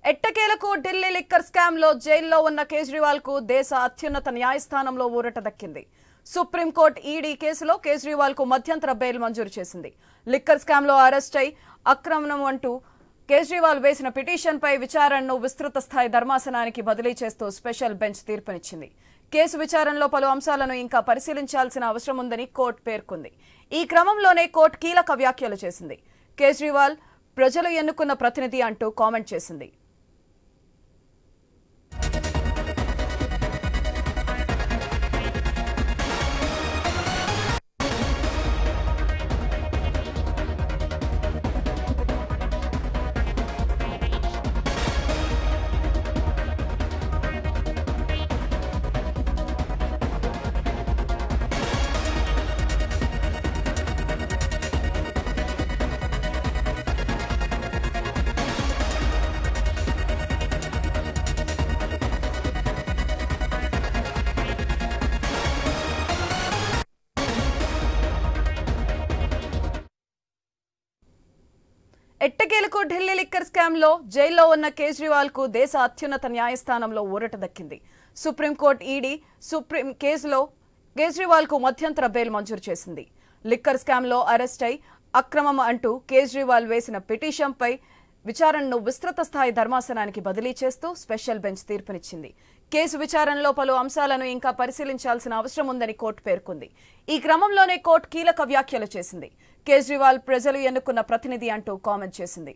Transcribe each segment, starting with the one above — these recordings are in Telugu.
ఎట్టకేలకు ఢిల్లీ లిక్కర్ స్కామ్ లో జైల్లో ఉన్న కేజ్రీవాల్ కు దేశ అత్యున్నత న్యాయస్థానంలో ఊరట దక్కింది. సుప్రీంకోర్టు ఈడీ కేసులో కేజ్రీవాల్ కు మధ్యంతర బెయిల్ మంజూరు చేసింది. లిక్కర్ స్కామ్ లో అరెస్ట్ అయి అక్రమణం అంటూ కేజ్రీవాల్ వేసిన పిటిషన్ పై విచారణను విస్తృత స్థాయి ధర్మాసనానికి బదిలీ చేస్తూ స్పెషల్ బెంచ్ తీర్పునిచ్చింది. కేసు విచారణలో పలు అంశాలను ఇంకా పరిశీలించాల్సిన అవసరం ఉందని కోర్టు పేర్కొంది. ఈ క్రమంలోనే కోర్టు కీలక వ్యాఖ్యలు చేసింది. కేజ్రీవాల్ ప్రజలు ఎన్నుకున్న ప్రతినిధి అంటూ కామెంట్ చేసింది. ఎట్టకేలకు ఢిల్లీ లిక్కర్ స్కామ్ లో జైల్లో ఉన్న కేజ్రీవాల్ కు దేశ అత్యున్నత న్యాయస్థానంలో ఊరట దక్కింది. సుప్రీంకోర్టు ఈడీ కేసులో కేజ్రీవాల్ కు మధ్యంతర బెయిల్ మంజూరు చేసింది. లిక్కర్ స్కామ్ లో అరెస్ట్ అయి అక్రమం అంటూ కేజ్రీవాల్ వేసిన పిటిషన్ పై విచారణను విస్తృత స్థాయి ధర్మాసనానికి బదిలీ చేస్తూ స్పెషల్ బెంచ్ తీర్పునిచ్చింది. కేసు విచారణలో పలు అంశాలను ఇంకా పరిశీలించాల్సిన అవసరం ఉందని కోర్టు పేర్కొంది. ఈ క్రమంలోనే కోర్టు కీలక వ్యాఖ్యలు చేసింది. కేజ్రీవాల్ ప్రజలు ఎన్నుకున్న ప్రతినిధి అంటూ కామెంట్ చేసింది.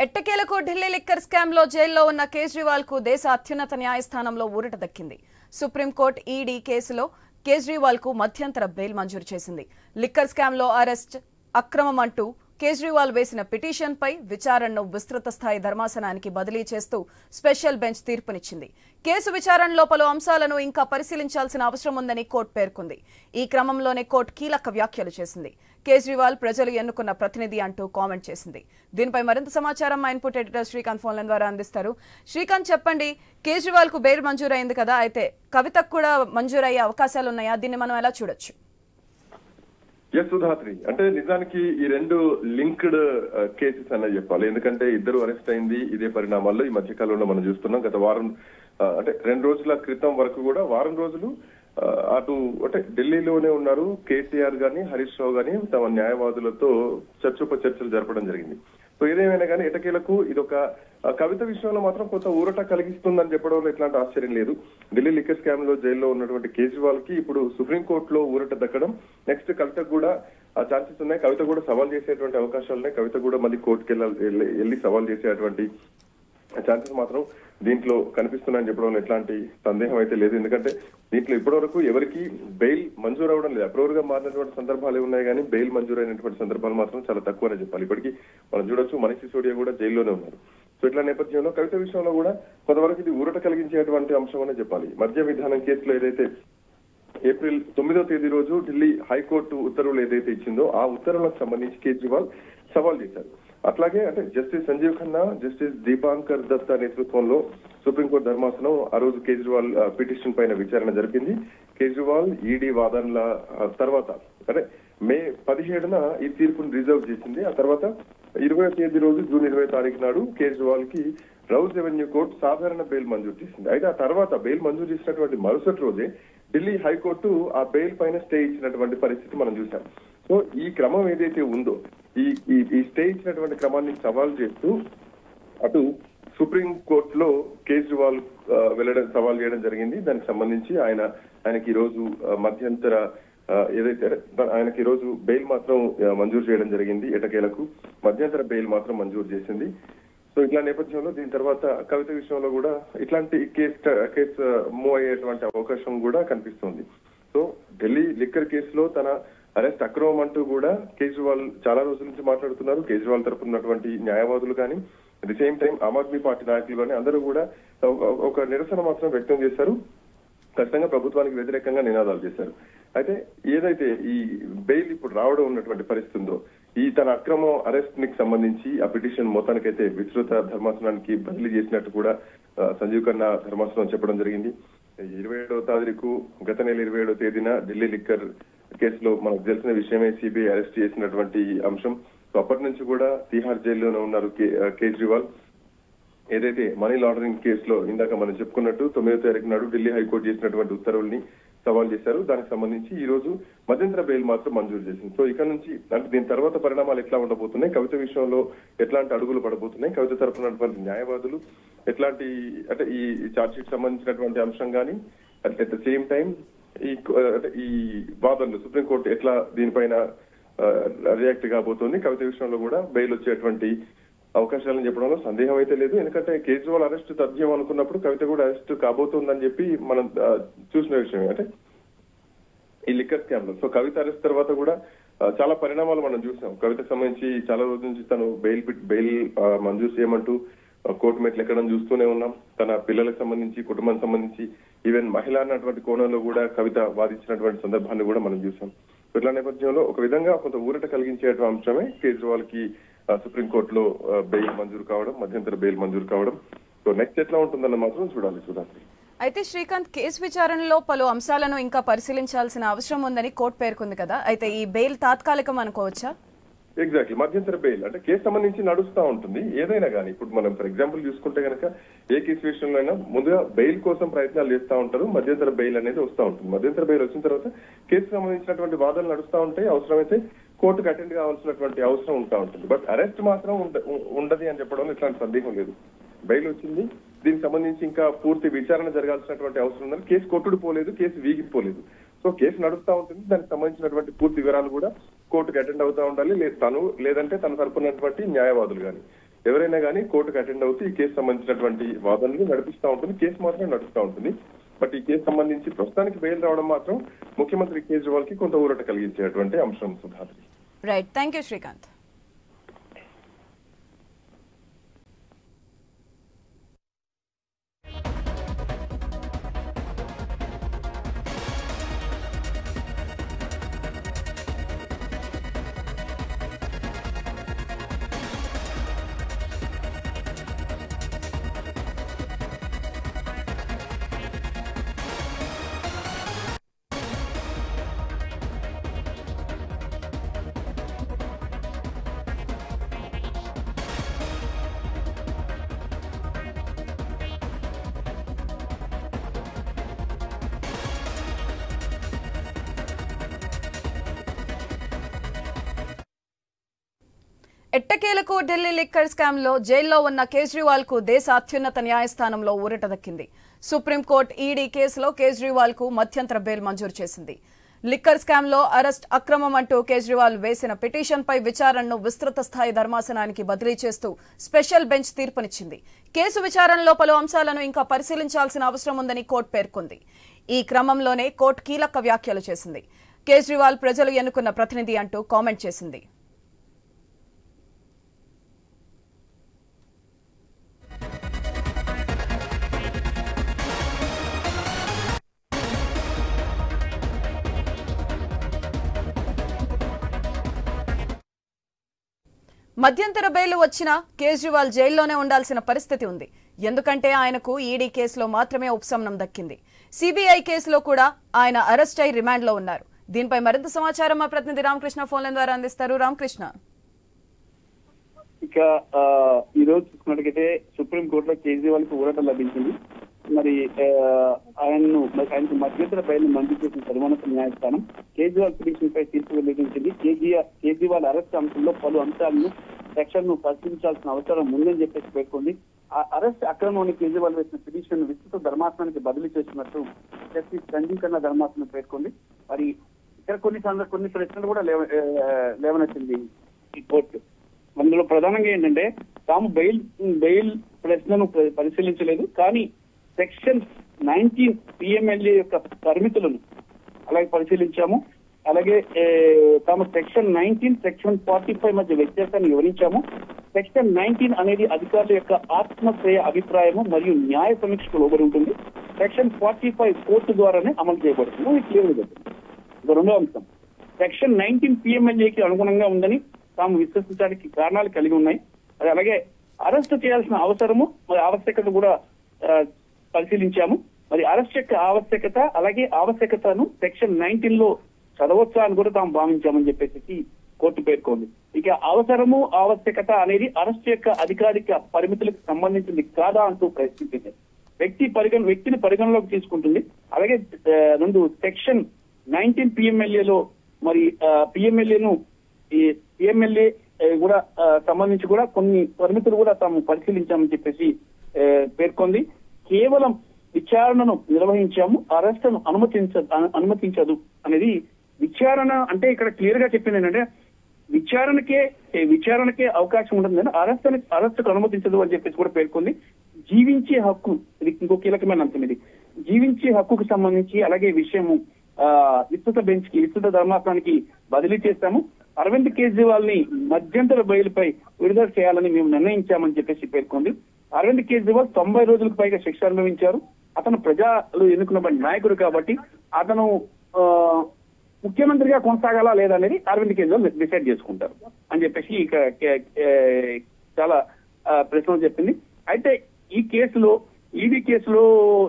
ఎట్టకేలకు ఢిల్లీ లిక్కర్ స్కామ్ లో జైల్లో ఉన్న కేజ్రీవాల్ కు దేశ అత్యున్నత న్యాయస్థానంలో ఊరట దక్కింది. సుప్రీంకోర్టు ఈడీ కేసులో కేజ్రీవాల్ కు మధ్యంతర బెయిల్ మంజూరు చేసింది. లిక్కర్ స్కామ్ లో అరెస్ట్ అక్రమం అంటూ కేజ్రీవాల్ వేసిన పిటిషన్ పై విచారణను విస్తృత స్థాయి ధర్మాసనానికి బదిలీ చేస్తూ స్పెషల్ బెంచ్ తీర్పునిచ్చింది. కేసు విచారణలో పలు అంశాలను ఇంకా పరిశీలించాల్సిన అవసరం ఉందని కోర్టు పేర్కొంది. ఈ క్రమంలోనే కోర్టు కీలక వ్యాఖ్యలు చేసింది. కేజ్రీవాల్ ప్రజలు ఎన్నుకున్న ప్రతినిధి అంటూ కామెంట్ చేసింది. దీనిపై మరింత సమాచారం మా input editor Srikanth phone line ద్వారా అందిస్తారు. శ్రీకాంత్, చెప్పండి, కేజ్రీవాల్ కు బెయిల్ మంజూరైంది కదా, అయితే కవితకు కూడా మంజూరయ్యే అవకాశాలు ఉన్నాయా? దీన్ని మనం ఎలా చూడొచ్చు? సుధాత్రి, అంటే నిజానికి ఈ రెండు లింక్డ్ కేసెస్ అనేది చెప్పాలి. ఎందుకంటే ఇద్దరు అరెస్ట్ అయింది ఇదే పరిణామాల్లో ఈ మధ్య కాలంలో మనం చూస్తున్నాం. గత వారం అంటే 2 రోజుల క్రితం వరకు కూడా వారం రోజులు అటు అంటే ఢిల్లీలోనే ఉన్నారు. కేసీఆర్ గాని హరీష్ రావు గాని తమ న్యాయవాదులతో చర్చలు జరపడం జరిగింది. సో ఏదేమైనా కానీ ఎటకేలకు ఇదొక కవిత విషయంలో మాత్రం కొంత ఊరట కలిగిస్తుందని చెప్పడంలో ఎట్లాంటి ఆశ్చర్యం లేదు. ఢిల్లీ లిక్కర్ స్కామ్ లో జైల్లో ఉన్నటువంటి కేజ్రీవాల్ కి ఇప్పుడు సుప్రీంకోర్టులో ఊరట దక్కడం, నెక్స్ట్ కవితకు కూడా ఛాన్సెస్ ఉన్నాయి. కవిత కూడా సవాల్ చేసేటువంటి అవకాశాలు ఉన్నాయి. కవిత కూడా మళ్ళీ కోర్టుకి వెళ్ళి సవాల్ చేసేటువంటి ఛాన్సెస్ మాత్రం దీంట్లో కనిపిస్తున్నాయని చెప్పడంలో ఎట్లాంటి సందేహం అయితే లేదు. ఎందుకంటే దీంట్లో ఇప్పటివరకు ఎవరికి బెయిల్ మంజూరు అవడం లేదు. అప్రూవర్ గా మారినటువంటి సందర్భాలు ఉన్నాయి కానీ బెయిల్ మంజూరు అయినటువంటి సందర్భాలు మాత్రం చాలా తక్కువనే చెప్పాలి. ఇప్పటికీ మనం చూడొచ్చు, మనీష్ సిసోడియా కూడా జైల్లోనే ఉన్నారు. సో ఇట్లా నేపథ్యంలో కవిత విషయంలో కూడా కొంతవరకు ఇది ఊరట కలిగించేటువంటి అంశం అనే చెప్పాలి. మద్య విధానం కేసులో ఏదైతే ఏప్రిల్ 9వ తేదీ రోజు ఢిల్లీ హైకోర్టు ఉత్తర్వులు ఏదైతే ఇచ్చిందో ఆ ఉత్తర్వులకు సంబంధించి కేజ్రీవాల్ సవాల్ చేశారు. అట్లాగే అంటే జస్టిస్ సంజీవ్ ఖన్నా, జస్టిస్ దీపాంకర్ దత్తా నేతృత్వంలో సుప్రీంకోర్టు ధర్మాసనం ఆ రోజు కేజ్రీవాల్ పిటిషన్ పైన విచారణ జరిపింది. కేజ్రీవాల్ ఈడీ వాదనల తర్వాత అంటే మే 17న ఈ తీర్పును రిజర్వ్ చేసింది. ఆ తర్వాత 20వ తేదీ రోజు జూన్ 20వ తారీఖు నాడు కేజ్రీవాల్ కి రౌజ్ రెవెన్యూ కోర్టు సాధారణ బెయిల్ మంజూరు చేసింది. అయితే ఆ తర్వాత బెయిల్ మంజూరు చేసినటువంటి మరుసటి రోజే ఢిల్లీ హైకోర్టు ఆ బెయిల్ పైన స్టే ఇచ్చినటువంటి పరిస్థితి మనం చూసాం. సో ఈ క్రమం ఏదైతే ఉందో ఈ స్టే ఇచ్చినటువంటి క్రమాన్ని సవాల్ చేస్తూ అటు సుప్రీం కోర్టులో కేజ్రీవాల్ సవాల్ చేయడం జరిగింది. దానికి సంబంధించి ఆయనకి ఈ రోజు మధ్యంతర ఏదైతే ఆయనకి ఈ రోజు బెయిల్ మాత్రం మంజూరు చేయడం జరిగింది. ఎటకేలకు మధ్యంతర బెయిల్ మాత్రం మంజూరు చేసింది. సో ఇట్లా నేపథ్యంలో దీని తర్వాత కవిత విషయంలో కూడా ఇట్లాంటి కేసు మూవ్ అయ్యేటువంటి అవకాశం కూడా కనిపిస్తుంది. సో సో ఢిల్లీ లిక్కర్ కేసులో తన అరెస్ట్ అక్రమం అంటూ కూడా కేజ్రీవాల్ చాలా రోజుల నుంచి మాట్లాడుతున్నారు. కేజ్రీవాల్ తరపున ఉన్నటువంటి న్యాయవాదులు కానీ at the same time Aam Aadmi Party నాయకులు కానీ అందరూ కూడా ఒక నిరసన మాత్రం వ్యక్తం చేశారు. ఖచ్చితంగా ప్రభుత్వానికి వ్యతిరేకంగా నినాదాలు చేశారు. అయితే ఏదైతే ఈ బెయిల్ ఇప్పుడు రావడం ఉన్నటువంటి పరిస్థితి ఉందో, ఈ తన అక్రమం అరెస్ట్ కి సంబంధించి ఆ పిటిషన్ మొత్తానికైతే విస్తృత ధర్మాసనానికి బదిలీ చేసినట్టు కూడా సంజీవ్ ఖన్నా ధర్మాసనం చెప్పడం జరిగింది. 27వ తారీఖు గత నెల 27వ తేదీన ఢిల్లీ లిక్కర్ కేసులో మనకు తెలిసిన విషయమే సిబిఐ అరెస్ట్ చేసినటువంటి అంశం. సో అప్పటి నుంచి కూడా తిహార్ జైల్లోనే ఉన్నారు కేజ్రీవాల్. ఏదైతే మనీ లాండరింగ్ కేసులో ఇందాక మనం చెప్పుకున్నట్టు 9వ తారీఖు నాడు ఢిల్లీ హైకోర్టు చేసినటువంటి ఉత్తర్వుల్ని సవాల్ చేశారు. దానికి సంబంధించి ఈ రోజు మధ్యంతర బెయిల్ మాత్రం మంజూరు చేసింది. సో ఇక్కడ నుంచి అంటే దీని తర్వాత పరిణామాలు ఎట్లా ఉండబోతున్నాయి, కవిత విషయంలో ఎట్లాంటి అడుగులు పడబోతున్నాయి, కవిత తరపునటువంటి న్యాయవాదులు ఎట్లాంటి అంటే ఈ ఛార్జ్ షీట్ సంబంధించినటువంటి అంశం కానీ అట్ ద సేమ్ టైం ఈ వాదనలు సుప్రీంకోర్టు ఎట్లా దీనిపైన రియాక్ట్ కాబోతోంది, కవిత విషయంలో కూడా బెయిల్ వచ్చేటువంటి అవకాశాలను చెప్పడంలో సందేహం అయితే లేదు. ఎందుకంటే కేజ్రీవాల్ అరెస్ట్ తథ్యం అనుకున్నప్పుడు కవిత కూడా అరెస్ట్ కాబోతోందని చెప్పి మనం చూసిన విషయమే. అంటే ఈ లిక్కర్ స్కామ్ లో సో కవిత అరెస్ట్ తర్వాత కూడా చాలా పరిణామాలు మనం చూసాం. కవితకు సంబంధించి చాలా రోజుల నుంచి తను బెయిల్ మంజూరు చేయమంటూ కోర్టు మెట్లు ఎక్కడం చూస్తూనే ఉన్నాం. తన పిల్లలకు సంబంధించి కుటుంబానికి సంబంధించి ఈవెన్ మహిళ అన్నటువంటి కోణంలో కూడా కవిత వాదించినటువంటి సందర్భాన్ని కూడా మనం చూసాం. ఇట్లా నేపథ్యంలో ఒక విధంగా కొంత ఊరట కలిగించేటువంటి అంశమే కేజ్రీవాల్ కి సుప్రీంకోర్టులో బెయిల్ మంజూరు కావడం, మధ్యంతర బెయిల్ మంజూరు కావడం. సో నెక్స్ట్ ఎట్లా ఉంటుందన్న మాత్రం చూడాలి సుధాత్రి. అయితే శ్రీకాంత్, కేసు విచారణలో పలు అంశాలను ఇంకా పరిశీలించాల్సిన అవసరం ఉందని కోర్టు పేర్కొంది కదా, అయితే ఈ బెయిల్ తాత్కాలికం అనుకోవచ్చా? ఎగ్జాక్ట్లీ, మధ్యంతర బెయిల్ అంటే కేసు సంబంధించి నడుస్తూ ఉంటుంది. ఏదైనా కానీ ఇప్పుడు మనం ఫర్ ఎగ్జాంపుల్ చూసుకుంటే కనుక ఏ కేసు విషయంలో అయినా ముందుగా బెయిల్ కోసం ప్రయత్నాలు చేస్తూ ఉంటారు, మధ్యంతర బెయిల్ అనేది వస్తూ ఉంటుంది. మధ్యంతర బెయిల్ వచ్చిన తర్వాత కేసు సంబంధించినటువంటి వాదనలు నడుస్తూ ఉంటాయి. అవసరమైతే కోర్టుకు అటెండ్ కావాల్సినటువంటి అవసరం ఉంటా ఉంటుంది. బట్ అరెస్ట్ మాత్రం ఉండదు అని చెప్పడంలో ఇట్లాంటి సందేహం లేదు. బెయిల్ వచ్చింది, దీనికి సంబంధించి ఇంకా పూర్తి విచారణ జరగాల్సినటువంటి అవసరం ఉందని కేసు కొట్టుడు పోలేదు, కేసు వీగిపోలేదు. సో కేసు నడుస్తూ ఉంటుంది. దానికి సంబంధించినటువంటి పూర్తి వివరాలు కూడా కోర్టుకు అటెండ్ అవుతూ ఉండాలి. లేదంటే తన తరపునటువంటి న్యాయవాదులు కానీ ఎవరైనా కానీ కోర్టుకు అటెండ్ అవుతూ ఈ కేసు సంబంధించినటువంటి వాదనలు నడిపిస్తూ ఉంటుంది. కేసు మాత్రం నడుస్తూ ఉంటుంది. బట్ ఈ కేసు సంబంధించి ప్రస్తుతానికి బెయిల్ రావడం మాత్రం ముఖ్యమంత్రి కేజ్రీవాల్ కి కొంత ఊరట కలిగించేటువంటి అంశం Sudhatri. Right, thank you Srikanth. ఎట్టకేలకు ఢిల్లీ లిక్కర్ స్కామ్ లో జైల్లో ఉన్న కేజ్రీవాల్ కు దేశ అత్యున్నత న్యాయస్థానంలో ఊరట దక్కింది. సుప్రీంకోర్టు ఈడీ కేసులో కేజ్రీవాల్ కు మధ్యంతర బెయిల్ మంజూరు చేసింది. లిక్కర్ స్కామ్ లో అరెస్ట్ అక్రమం అంటూ కేజ్రీవాల్ వేసిన పిటిషన్ పై విచారణను విస్తృత స్థాయి ధర్మాసనానికి బదిలీ చేస్తూ స్పెషల్ బెంచ్ తీర్పునిచ్చింది. కేసు విచారణలో పలు అంశాలను ఇంకా పరిశీలించాల్సిన అవసరం ఉందని కోర్టు పేర్కొంది. ఈ క్రమంలోనే కోర్టు కీలక వ్యాఖ్యలు చేసింది. కేజ్రీవాల్ ప్రజలు ఎన్నుకున్న ప్రతినిధి అంటూ కామెంట్ చేసింది. మధ్యంతర బెయిల్ వచ్చినా కేజ్రీవాల్ జైల్లోనే ఉండాల్సిన పరిస్థితి ఉంది. ఎందుకంటే ఆయనకు ఈడీ కేసులో మాత్రమే ఉపశమనం దక్కింది. సిబిఐ కేసులో కూడా ఆయన అరెస్ట్ అయి రిమాండ్ లో ఉన్నారు. దీనిపై మరింత సమాచారం మా ప్రతినిధి రామకృష్ణ ఫోన్ లైన్ ద్వారా అందిస్తారు. రామకృష్ణ, ఇక ఈ రోజు చూసుకున్నట్టుగైతే సుప్రీంకోర్టులో కేజ్రీవాల్ కు ఊరట లభించింది. మరి ఆయనకు మధ్యంతర బెయిల్ మంజూరు చేసిన సర్వోన్నత న్యాయస్థానం కేజ్రీవాల్ పిటిషన్ పై తీర్పు వెల్లడించింది. కేజ్రీవాల్ అరెస్ట్ అంశంలో పలు అంశాలను సెక్షన్ ను పరిశీలించాల్సిన అవసరం ఉందని చెప్పేసి పేర్కొంది. ఆ అరెస్ట్ అక్రమాన్ని కేజ్రీవాల్ వేసిన పిటిషన్ విస్తృత ధర్మాసనానికి బదిలీ చేసినట్టు జస్టిస్ సంజీవ్ ఖన్నా ధర్మాసనం పేర్కొంది. మరి ఇక్కడ కొన్ని ప్రశ్నలు కూడా లేవనెత్తింది ఈ కోర్టు. అందులో ప్రధానంగా ఏంటంటే తాము బెయిల్ ప్రశ్నను పరిశీలించలేదు, కానీ సెక్షన్ 19 PMLA యొక్క పరిమితులను అలాగే పరిశీలించాము. అలాగే తాము సెక్షన్ 19, సెక్షన్ 45 మధ్య వ్యత్యాసాన్ని వివరించాము. సెక్షన్ 19 అనేది అధికారుల యొక్క ఆత్మశ్రేయ అభిప్రాయము మరియు న్యాయ సమీక్షకు లోబడి ఉంటుంది. సెక్షన్ 45 కోర్టు ద్వారానే అమలు చేయబడుతుంది. ఇది క్లియర్ గా చెప్తుంది. రెండో అంశం, సెక్షన్ 19 పిఎంఎల్ఏకి అనుగుణంగా ఉందని తాము విశ్వసించడానికి కారణాలు కలిగి ఉన్నాయి. అది అలాగే అరెస్ట్ చేయాల్సిన అవసరము మరి ఆవశ్యకత కూడా పరిశీలించాము. మరి అరెస్ట్ యొక్క ఆవశ్యకత అలాగే ఆవశ్యకతను సెక్షన్ 19 లో చదవచ్చా అని కూడా తాము భావించామని చెప్పేసి కోర్టు పేర్కొంది. ఇక అవసరము ఆవశ్యకత అనేది అరెస్ట్ యొక్క అధికారిక పరిమితులకు సంబంధించింది కాదా అంటూ ప్రశ్నించింది. వ్యక్తిని పరిగణలోకి తీసుకుంటుంది. అలాగే రెండు సెక్షన్ 19 పిఎంఎల్ఏలో మరి పిఎంఎల్ఏను ఈ పిఎంఎల్ఏ కూడా సంబంధించి కూడా కొన్ని పరిమితులు కూడా తాము పరిశీలించామని చెప్పేసి పేర్కొంది. కేవలం విచారణను నిర్వహించాము, అరెస్టును అనుమతించదు అనేది. విచారణ అంటే ఇక్కడ క్లియర్ గా చెప్పింది ఏంటంటే విచారణకే అవకాశం ఉంటుంది, అరెస్టుకు అనుమతించదు అని చెప్పేసి కూడా పేర్కొంది. జీవించే హక్కు, ఇది ఇంకో కీలకమైన అంశం. ఇది జీవించే హక్కుకు సంబంధించి అలాగే విషయము విస్తృత ధర్మాసనానికి బదిలీ చేస్తాము. అరవింద్ కేజ్రీవాల్ ని మధ్యంతర బెయిల్పై విడుదల చేయాలని మేము నిర్ణయించామని చెప్పేసి పేర్కొంది. అరవింద్ కేజ్రీవాల్ 90 రోజులకు పైగా శిక్ష అనుభవించారు. అతను ప్రజలు ఎన్నుకున్న నాయకుడు కాబట్టి అతను ముఖ్యమంత్రిగా కొనసాగాలా లేదా అనేది అరవింద్ కేజ్రీవాల్ డిసైడ్ చేసుకుంటారు అని చెప్పేసి ఇక చాలా ప్రశ్నలు చెప్పింది. అయితే ఈ కేసులో ఈడీ కేసులో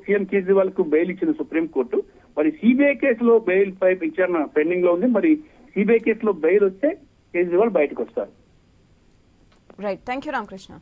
సీఎం కేజ్రీవాల్ కు బెయిల్ ఇచ్చిన సుప్రీంకోర్టు మరి సిబిఐ కేసులో బెయిల్ పై విచారణ పెండింగ్ లో ఉంది. మరి సిబిఐ కేసులో బెయిల్ వస్తే కేజ్రీవాల్ బయటకు వస్తారు. Right, thank you Ramakrishna.